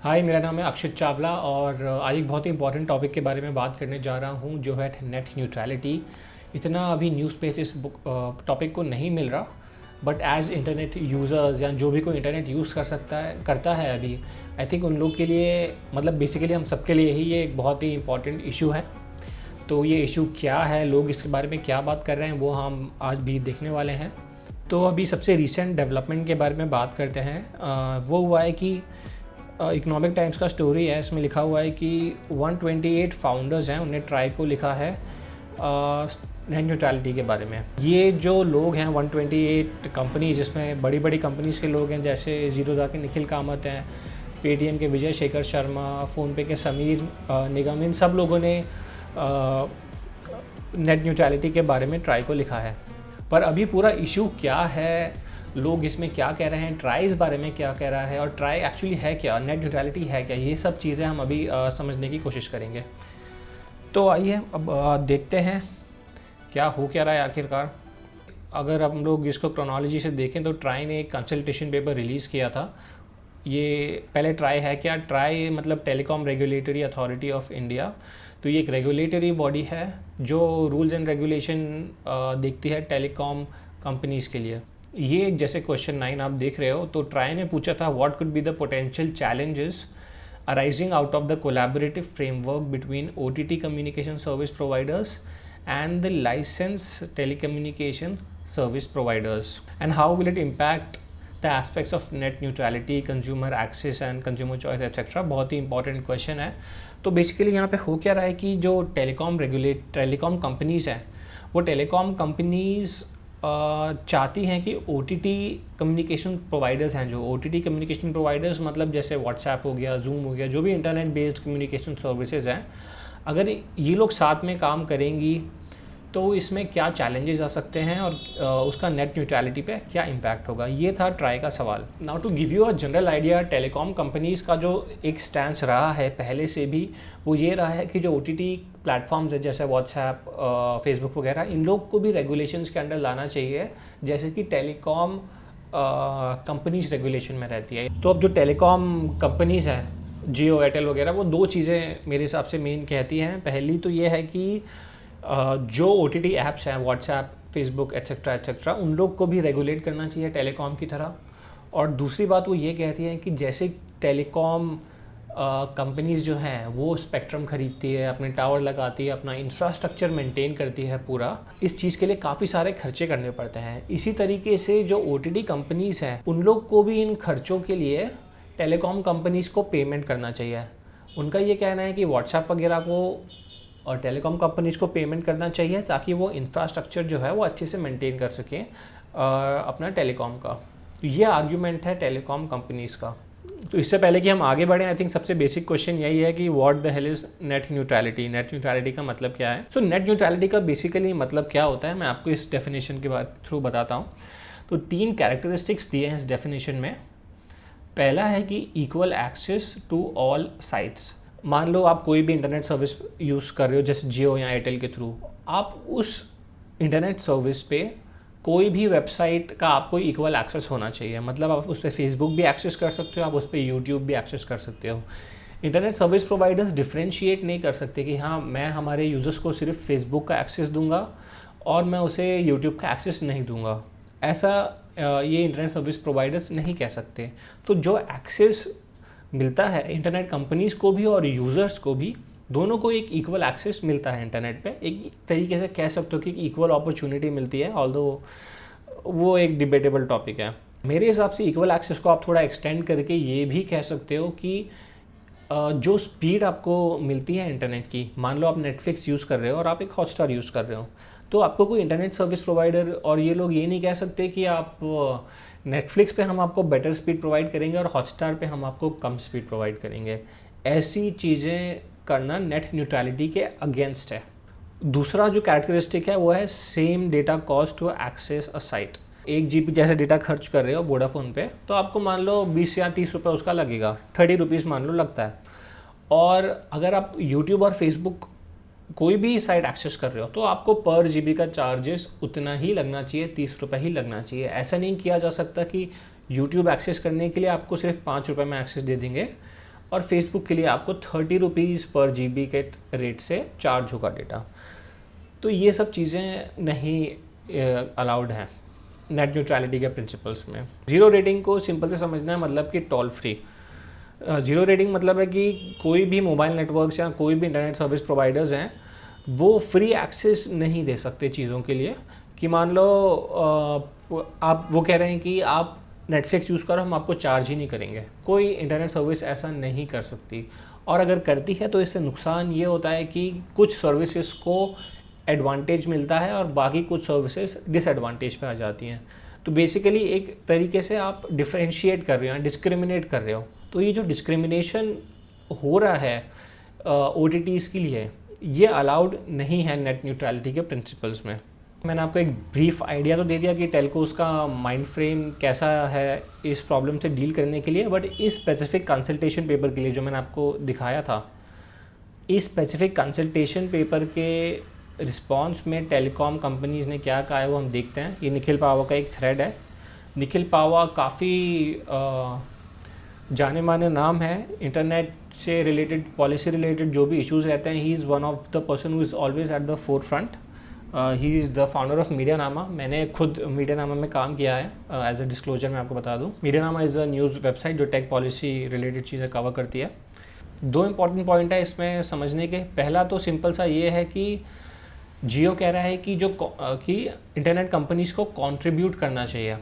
हाय, मेरा नाम है अक्षित चावला और आज एक बहुत ही इंपॉर्टेंट टॉपिक के बारे में बात करने जा रहा हूँ जो है नेट न्यूट्रलिटी। इतना अभी न्यूज़ पे इस टॉपिक को नहीं मिल रहा, बट एज इंटरनेट यूज़र्स या जो भी कोई इंटरनेट यूज़ करता है अभी, आई थिंक उन लोग के लिए, मतलब बेसिकली हम सबके लिए ही ये एक बहुत ही इंपॉर्टेंट इशू है। तो ये इशू क्या है, लोग इसके बारे में क्या बात कर रहे हैं, वो हम आज भी देखने वाले हैं। तो अभी सबसे रिसेंट डेवलपमेंट के बारे में बात करते हैं। वो हुआ है कि इकोनॉमिक टाइम्स का स्टोरी है, इसमें लिखा हुआ है कि 128 फाउंडर्स हैं, उन्हें ट्राई को लिखा है नेट न्यूट्रलिटी के बारे में। ये जो लोग हैं 128 कंपनी, जिसमें बड़ी बड़ी कंपनीज़ के लोग हैं, जैसे ज़ीरोधा के निखिल कामत हैं, पेटीएम के विजय शेखर शर्मा, फ़ोनपे के समीर निगम, इन सब लोगों ने नेट न्यूट्रलिटी के बारे में ट्राई को लिखा है। पर अभी पूरा इशू क्या है, लोग इसमें क्या कह रहे हैं, ट्राई इस बारे में क्या कह रहा है और ट्राई एक्चुअली है क्या, नेट न्यूट्रलिटी है क्या, ये सब चीज़ें हम अभी समझने की कोशिश करेंगे। तो आइए अब देखते हैं क्या हो क्या रहा है आखिरकार। अगर हम लोग इसको क्रोनोलॉजी से देखें तो ट्राई ने एक कंसल्टेशन पेपर रिलीज़ किया था। ये पहले ट्राई है क्या, ट्राई मतलब telecom regulatory authority of India. तो ये एक रेगुलेटरी बॉडी है जो रूल्स एंड रेगुलेशन देखती है टेलीकॉम कंपनीज़ के लिए। ये जैसे क्वेश्चन 9 आप देख रहे हो, तो ट्राई ने पूछा था what could be the potential challenges arising out of the collaborative framework between OTT communication service providers and the licensed telecommunication service providers, and how will it impact the aspects of net neutrality, consumer access and consumer choice etc. बहुत ही important question है। तो basically यहाँ पे हो क्या रहा है कि जो टेलीकॉम कंपनीज़ हैं, वो टेलीकॉम कंपनीज़ चाहती हैं कि OTT कम्युनिकेशन प्रोवाइडर्स हैं, जो OTT कम्युनिकेशन प्रोवाइडर्स मतलब जैसे व्हाट्सएप हो गया, जूम हो गया, जो भी इंटरनेट बेस्ड कम्युनिकेशन सर्विसेज हैं, अगर ये लोग साथ में काम करेंगी तो इसमें क्या चैलेंजेस आ सकते हैं और उसका नेट न्यूट्रलिटी पे क्या इम्पैक्ट होगा, ये था ट्राई का सवाल। Now to give you a general idea, telecom companies का जो एक स्टैंस रहा है पहले से भी, वो ये रहा है कि जो OTT प्लेटफॉर्म्स है जैसे व्हाट्सएप, फेसबुक वगैरह, इन लोग को भी रेगुलेशंस के अंडर लाना चाहिए, जैसे कि टेलीकॉम कंपनीज रेगुलेशन में रहती है। तो अब जो टेलीकॉम कंपनीज़ हैं, जियो, एयरटेल वगैरह, वो दो चीज़ें मेरे हिसाब से मेन कहती हैं। पहली तो ये है कि जो OTT ऐप्स हैं, व्हाट्सएप, फेसबुक एट्सेट्रा एट्सेट्रा, उन लोग को भी रेगुलेट करना चाहिए टेलीकॉम की तरह। और दूसरी बात वो ये कहती है कि जैसे टेलीकॉम कंपनीज़ जो हैं वो स्पेक्ट्रम खरीदती है, अपने टावर लगाती है, अपना इंफ्रास्ट्रक्चर मेंटेन करती है पूरा, इस चीज़ के लिए काफ़ी सारे खर्चे करने पड़ते हैं। इसी तरीके से जो OTT कंपनीज़ हैं, उन लोग को भी इन खर्चों के लिए टेलीकॉम कंपनीज़ को पेमेंट करना चाहिए। उनका ये कहना है कि व्हाट्सएप वगैरह को और टेलीकॉम कंपनीज़ को पेमेंट करना चाहिए ताकि वो इंफ्रास्ट्रक्चर जो है वो अच्छे से मेंटेन कर सकें अपना टेलीकॉम का। तो ये आर्ग्यूमेंट है टेलीकॉम कंपनीज़ का। तो इससे पहले कि हम आगे बढ़ें, आई थिंक सबसे बेसिक क्वेश्चन यही है कि what the hell is net neutrality. Net neutrality का मतलब क्या है? सो नेट न्यूट्रलिटी का बेसिकली मतलब क्या होता है, मैं आपको इस डेफिनेशन के थ्रू बताता हूँ। तो 3 कैरेक्टरिस्टिक्स दिए हैं इस डेफिनेशन में। पहला है कि equal access to all sites. मान लो आप कोई भी इंटरनेट सर्विस यूज़ कर रहे हो, जैसे जियो या एयरटेल के थ्रू, आप उस इंटरनेट सर्विस पे कोई भी वेबसाइट का आपको इक्वल एक्सेस होना चाहिए। मतलब आप उस पर फेसबुक भी एक्सेस कर सकते हो, आप उस पर यूट्यूब भी एक्सेस कर सकते हो। इंटरनेट सर्विस प्रोवाइडर्स डिफ्रेंशिएट नहीं कर सकते कि हाँ, मैं हमारे यूज़र्स को सिर्फ फेसबुक का एक्सेस दूंगा और मैं उसे यूट्यूब का एक्सेस नहीं दूंगा। ऐसा ये इंटरनेट सर्विस प्रोवाइडर्स नहीं कह सकते। तो जो एक्सेस मिलता है इंटरनेट कंपनीज़ को भी और यूज़र्स को भी, दोनों को एक इक्वल एक्सेस मिलता है इंटरनेट पे। एक तरीके से कह सकते हो कि इक्वल अपॉर्चुनिटी मिलती है, ऑल्दो वो एक डिबेटेबल टॉपिक है। मेरे हिसाब से इक्वल एक्सेस को आप थोड़ा एक्सटेंड करके ये भी कह सकते हो कि जो स्पीड आपको मिलती है इंटरनेट की, मान लो आप नेटफ्लिक्स यूज़ कर रहे हो और आप एक हॉटस्टार यूज़ कर रहे हो, तो आपको कोई इंटरनेट सर्विस प्रोवाइडर और ये लोग ये नहीं कह सकते कि आप नेटफ्लिक्स पे हम आपको बेटर स्पीड प्रोवाइड करेंगे और हॉटस्टार पे हम आपको कम स्पीड प्रोवाइड करेंगे। ऐसी चीज़ें करना नेट न्यूट्रलिटी के अगेंस्ट है। दूसरा जो कैरेक्टरिस्टिक है वो है same data cost to access a site. 1 GB जैसे डेटा खर्च कर रहे हो वोडाफोन पे, तो आपको मान लो 20 या 30 रुपये उसका लगेगा, 30 रुपीज़ मान लो लगता है। और अगर आप यूट्यूब और फेसबुक कोई भी साइट एक्सेस कर रहे हो तो आपको पर GB का चार्जेस उतना ही लगना चाहिए, 30 रुपये ही लगना चाहिए। ऐसा नहीं किया जा सकता कि यूट्यूब एक्सेस करने के लिए आपको सिर्फ 5 रुपये में एक्सेस दे देंगे और फेसबुक के लिए आपको 30 रुपीज़ पर GB के रेट से चार्ज होगा डेटा। तो ये सब चीज़ें नहीं अलाउड हैं नेट न्यूट्रलिटी के प्रिंसिपल्स में। ज़ीरो रेटिंग को सिंपल से समझना है, मतलब कि टोल फ्री। ज़ीरो रेटिंग मतलब है कि कोई भी मोबाइल नेटवर्क्स या कोई भी इंटरनेट सर्विस प्रोवाइडर्स हैं वो फ्री एक्सेस नहीं दे सकते चीज़ों के लिए। कि मान लो आप वो कह रहे हैं कि आप नेटफ्लिक्स यूज़ करो, हम आपको चार्ज ही नहीं करेंगे। कोई इंटरनेट सर्विस ऐसा नहीं कर सकती, और अगर करती है तो इससे नुकसान ये होता है कि कुछ सर्विसेज को एडवांटेज मिलता है और बाकी कुछ सर्विसेज डिसएडवांटेज पे आ जाती हैं। तो बेसिकली एक तरीके से आप डिफरेंशिएट कर रहे हो, डिस्क्रिमिनेट कर रहे हो। तो ये जो डिस्क्रिमिनेशन हो रहा है OTTs के लिए, ये अलाउड नहीं है नेट न्यूट्रलिटी के प्रिंसिपल्स में। मैंने आपको एक ब्रीफ आइडिया तो दे दिया कि टेलकोस का माइंड फ्रेम कैसा है इस प्रॉब्लम से डील करने के लिए, बट इस स्पेसिफिक कंसल्टेशन पेपर के लिए जो मैंने आपको दिखाया था, इस स्पेसिफिक कंसल्टेशन पेपर के रिस्पांस में टेलीकॉम कंपनीज़ ने क्या कहा है वो हम देखते हैं। ये निखिल पावा का एक थ्रेड है। निखिल पावा काफ़ी जाने माने नाम है इंटरनेट से रिलेटेड, पॉलिसी रिलेटेड जो भी इश्यूज़ रहते हैं, he is one of the person who is always at the forefront. He is the founder of Medianama. मैंने खुद मीडियानामा में काम किया है। एज अ डिस्क्लोजर मैं आपको बता दूं, मीडियानामा इज़ अ न्यूज़ वेबसाइट जो टेक पॉलिसी रिलेटेड चीज़ें कवर करती है। दो इंपॉर्टेंट पॉइंट है इसमें समझने के। पहला तो सिंपल सा ये है कि जियो कह रहा है कि कि इंटरनेट कंपनीज़ को कंट्रीब्यूट करना चाहिए,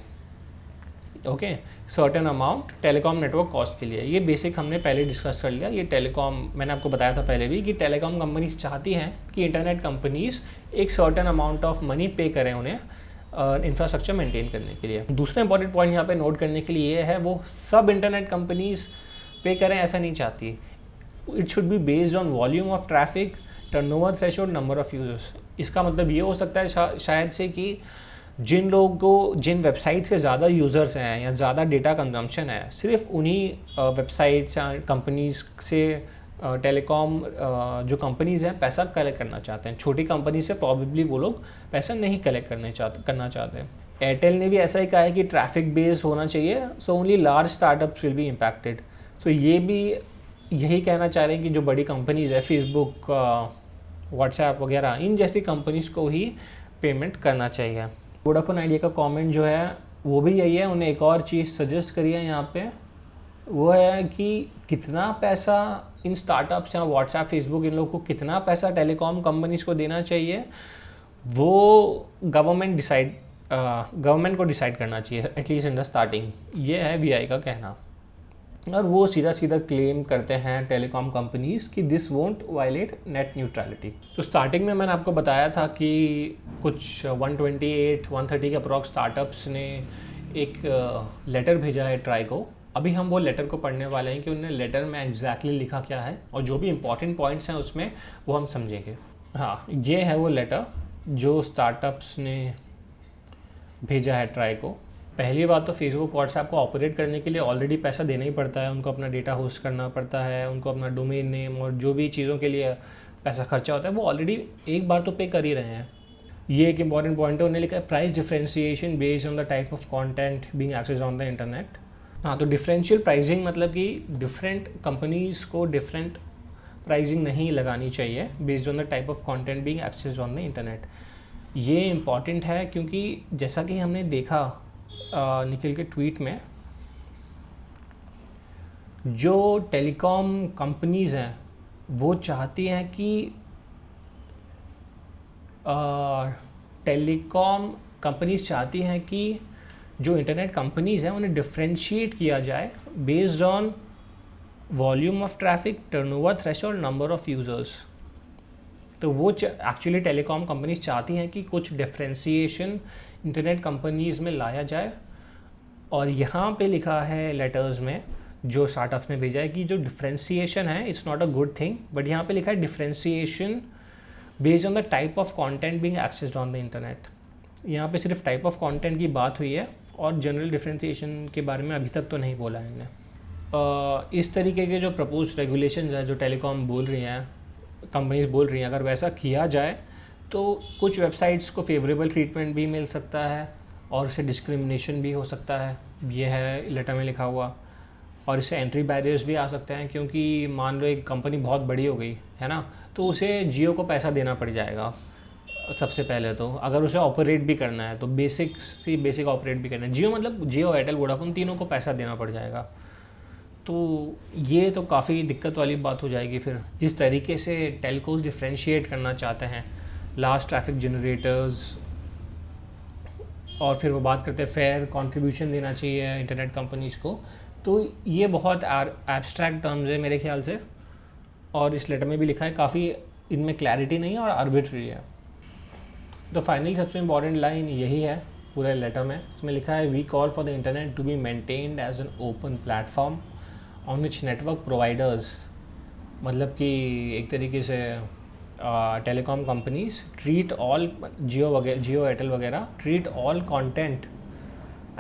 okay, certain amount telecom network cost के लिए। ये बेसिक हमने पहले डिस्कस कर लिया। ये टेलीकॉम, मैंने आपको बताया था पहले भी कि टेलीकॉम कंपनीज चाहती हैं कि इंटरनेट कंपनीज एक सर्टेन अमाउंट ऑफ मनी पे करें उन्हें इंफ्रास्ट्रक्चर मेंटेन करने के लिए। दूसरा इंपॉर्टेंट पॉइंट यहाँ पे नोट करने के लिए ये है, वो सब इंटरनेट कंपनीज पे करें ऐसा नहीं चाहती। It should be based on volume of traffic, turnover threshold, number of users. इसका मतलब ये हो सकता है शायद से कि जिन लोगों को, जिन वेबसाइट से ज़्यादा यूज़र्स हैं या ज़्यादा डेटा कंजम्पशन है, सिर्फ उन्हीं वेबसाइट्स या कंपनीज से टेलीकॉम जो कंपनीज़ हैं पैसा कलेक्ट करना चाहते हैं। छोटी कंपनी से प्रॉबेबली वो लोग पैसा नहीं कलेक्ट करना चाहते हैं। एयरटेल ने भी ऐसा ही कहा है कि ट्रैफिक बेस्ड होना चाहिए, so only large startups will be impacted. So ये भी यही कहना चाह रहे हैं कि जो बड़ी कंपनीज़ है, फेसबुक, व्हाट्सएप वगैरह, इन जैसी कंपनीज़ को ही पेमेंट करना चाहिए। वोडाफोन आइडिया का कमेंट जो है वो भी यही है। उन्हें एक और चीज़ सजेस्ट करी है यहाँ पे, वो है कि कितना पैसा इन स्टार्टअप्स या व्हाट्सएप, फेसबुक, इन लोगों को कितना पैसा टेलीकॉम कंपनीज़ को देना चाहिए वो गवर्नमेंट को डिसाइड करना चाहिए, एटलीस्ट इन द स्टार्टिंग। ये है VI का कहना। और वो सीधा सीधा क्लेम करते हैं टेलीकॉम कंपनीज़ कि this won't violate net neutrality. तो स्टार्टिंग में मैंने आपको बताया था कि कुछ 128-130 के अप्रॉक्स स्टार्टअप्स ने एक लेटर भेजा है ट्राई को। अभी हम वो लेटर को पढ़ने वाले हैं कि उन्होंने लेटर में एग्जैक्टली लिखा क्या है, और जो भी इंपॉर्टेंट पॉइंट्स हैं उसमें वो हम समझेंगे। हाँ, ये है वो लेटर जो स्टार्टअप्स ने भेजा है ट्राई को। पहली बात तो फेसबुक, व्हाट्सएप को ऑपरेट करने के लिए ऑलरेडी पैसा देना ही पड़ता है। उनको अपना डेटा होस्ट करना पड़ता है, उनको अपना डोमेन नेम और जो भी चीज़ों के लिए पैसा खर्चा होता है वो ऑलरेडी एक बार तो पे कर ही रहे हैं। ये एक इंपॉर्टेंट पॉइंट है। उन्होंने लिखा है price differentiation based on the type of content being access on the internet. हाँ, तो डिफरेंशियल प्राइसिंग मतलब कि डिफरेंट कंपनीज़ को डिफरेंट प्राइसिंग नहीं लगानी चाहिए based on the type of content being access on the internet. ये इम्पॉर्टेंट है क्योंकि जैसा कि हमने देखा निखिल के ट्वीट में, जो टेलीकॉम कंपनीज़ हैं वो चाहती हैं कि टेलीकॉम कंपनीज़ चाहती हैं कि जो इंटरनेट कंपनीज़ हैं उन्हें डिफरेंशिएट किया जाए based on volume of traffic, turnover threshold, number of users. तो वो एक्चुअली टेलीकॉम कंपनीज चाहती हैं कि कुछ डिफरेंशिएशन इंटरनेट कंपनीज़ में लाया जाए। और यहाँ पे लिखा है लेटर्स में जो स्टार्टअप्स ने भेजा है कि जो डिफरेंशिएशन है it's not a good thing, but यहाँ पे लिखा है differentiation based on the type of content being accessed on the internet. यहाँ पे सिर्फ टाइप ऑफ कंटेंट की बात हुई है और जनरल डिफरेंशिएशन के बारे में अभी तक तो नहीं बोला है इन्हें। इस तरीके के जो प्रपोज रेगुलेशंस है जो टेलीकॉम बोल रही हैं, कंपनीज बोल रही हैं, अगर वैसा किया जाए तो कुछ वेबसाइट्स को फेवरेबल ट्रीटमेंट भी मिल सकता है और उससे डिस्क्रिमिनेशन भी हो सकता है। ये है लेटर में लिखा हुआ। और इससे एंट्री बैरियर्स भी आ सकते हैं, क्योंकि मान लो एक कंपनी बहुत बड़ी हो गई है ना, तो उसे जियो को पैसा देना पड़ जाएगा सबसे पहले। तो अगर उसे ऑपरेट भी करना है तो बेसिक ऑपरेट भी करना है, जियो मतलब जियो, एयरटेल, वोडाफोन, तीनों को पैसा देना पड़ जाएगा। तो ये तो काफ़ी दिक्कत वाली बात हो जाएगी। फिर जिस तरीके से टेलकोज डिफ्रेंशिएट करना चाहते हैं लार्ज ट्रैफिक जनरेटर्स, और फिर वो बात करते हैं फेयर कंट्रीब्यूशन देना चाहिए इंटरनेट कंपनीज़ को, तो ये बहुत एब्स्ट्रैक्ट टर्म्स है मेरे ख्याल से, और इस लेटर में भी लिखा है, काफ़ी इनमें क्लैरिटी नहीं है और आर्बिट्री है। तो फाइनली सबसे इम्पॉर्टेंट लाइन यही है पूरे लेटर में, इसमें लिखा है we call for the internet to be maintained as an open platform on which network providers, मतलब कि एक तरीके से telecom companies treat all, Jio Airtel वगैरह treat all content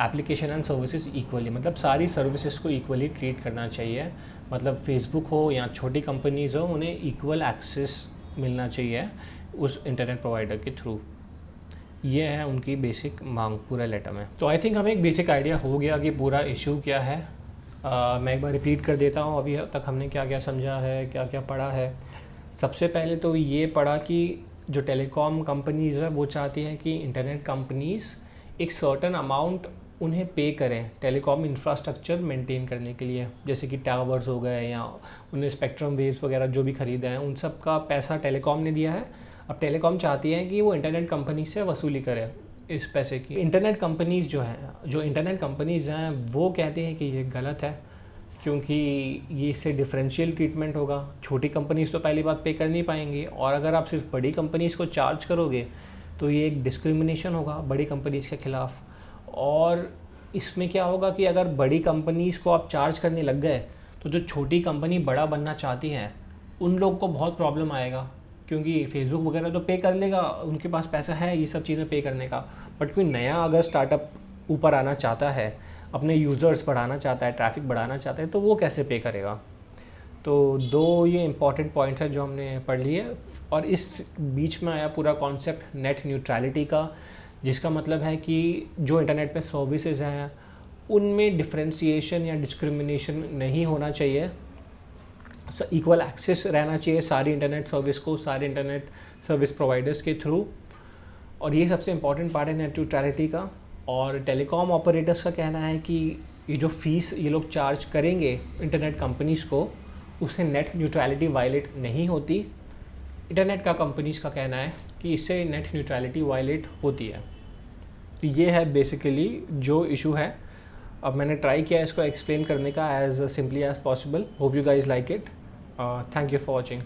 application and services equally, मतलब सारी सर्विसेज को इक्वली ट्रीट करना चाहिए। मतलब फेसबुक हो या छोटी कंपनीज हो, उन्हें इक्वल एक्सेस मिलना चाहिए उस इंटरनेट प्रोवाइडर के थ्रू। ये है उनकी बेसिक मांग पूरे लेटर में। तो आई थिंक हमें एक बेसिक आइडिया हो गया कि पूरा इशू क्या है। मैं एक बार रिपीट कर देता हूँ अभी तक हमने क्या क्या समझा है, क्या क्या पढ़ा है। सबसे पहले तो ये पढ़ा कि जो टेलीकॉम कंपनीज़ है वो चाहती है कि इंटरनेट कंपनीज़ एक सर्टन अमाउंट उन्हें पे करें टेलीकॉम इंफ्रास्ट्रक्चर मेंटेन करने के लिए, जैसे कि टावर्स हो गए या उन्हें स्पेक्ट्रम वेव्स वगैरह जो भी ख़रीदे हैं उन सब का पैसा टेलीकॉम ने दिया है। अब टेलीकॉम चाहती है कि वो इंटरनेट कंपनी से वसूली करे इस पैसे की। इंटरनेट कंपनीज़ जो इंटरनेट कंपनीज़ हैं वो कहती हैं कि ये गलत है, क्योंकि ये इससे डिफरेंशियल ट्रीटमेंट होगा। छोटी कंपनीज़ तो पहली बात पे कर नहीं पाएंगी, और अगर आप सिर्फ बड़ी कंपनीज़ को चार्ज करोगे तो ये एक डिस्क्रिमिनेशन होगा बड़ी कंपनीज़ के ख़िलाफ़। और इसमें क्या होगा कि अगर बड़ी कंपनीज़ को आप चार्ज करने लग गए तो जो छोटी कंपनी बड़ा बनना चाहती हैं उन लोग को बहुत प्रॉब्लम आएगा, क्योंकि फेसबुक वगैरह तो पे कर लेगा, उनके पास पैसा है ये सब चीज़ें पे करने का। बट कोई नया अगर स्टार्टअप ऊपर आना चाहता है, अपने यूज़र्स बढ़ाना चाहता है, ट्रैफिक बढ़ाना चाहता है, तो वो कैसे पे करेगा। तो दो ये इंपॉर्टेंट पॉइंट्स हैं जो हमने पढ़ लिए। और इस बीच में आया पूरा कॉन्सेप्ट नेट न्यूट्रलिटी का, जिसका मतलब है कि जो इंटरनेट पे सर्विसेज हैं उनमें डिफरेंशिएशन या डिस्क्रिमिनेशन नहीं होना चाहिए, इक्वल एक्सेस रहना चाहिए सारी इंटरनेट सर्विस को, सारे इंटरनेट सर्विस प्रोवाइडर्स के थ्रू। और ये सबसे इम्पॉर्टेंट पार्ट है नेट न्यूट्रलिटी का। और टेलीकॉम ऑपरेटर्स का कहना है कि ये जो फ़ीस ये लोग चार्ज करेंगे इंटरनेट कंपनीज़ को, उससे नेट न्यूट्रलिटी वायलेट नहीं होती। इंटरनेट का कंपनीज़ का कहना है कि इससे नेट न्यूट्रलिटी वायलेट होती है। तो ये है बेसिकली जो इशू है। अब मैंने ट्राई किया इसको एक्सप्लेन करने का as simply as possible. Hope you guys like it. Thank you for watching.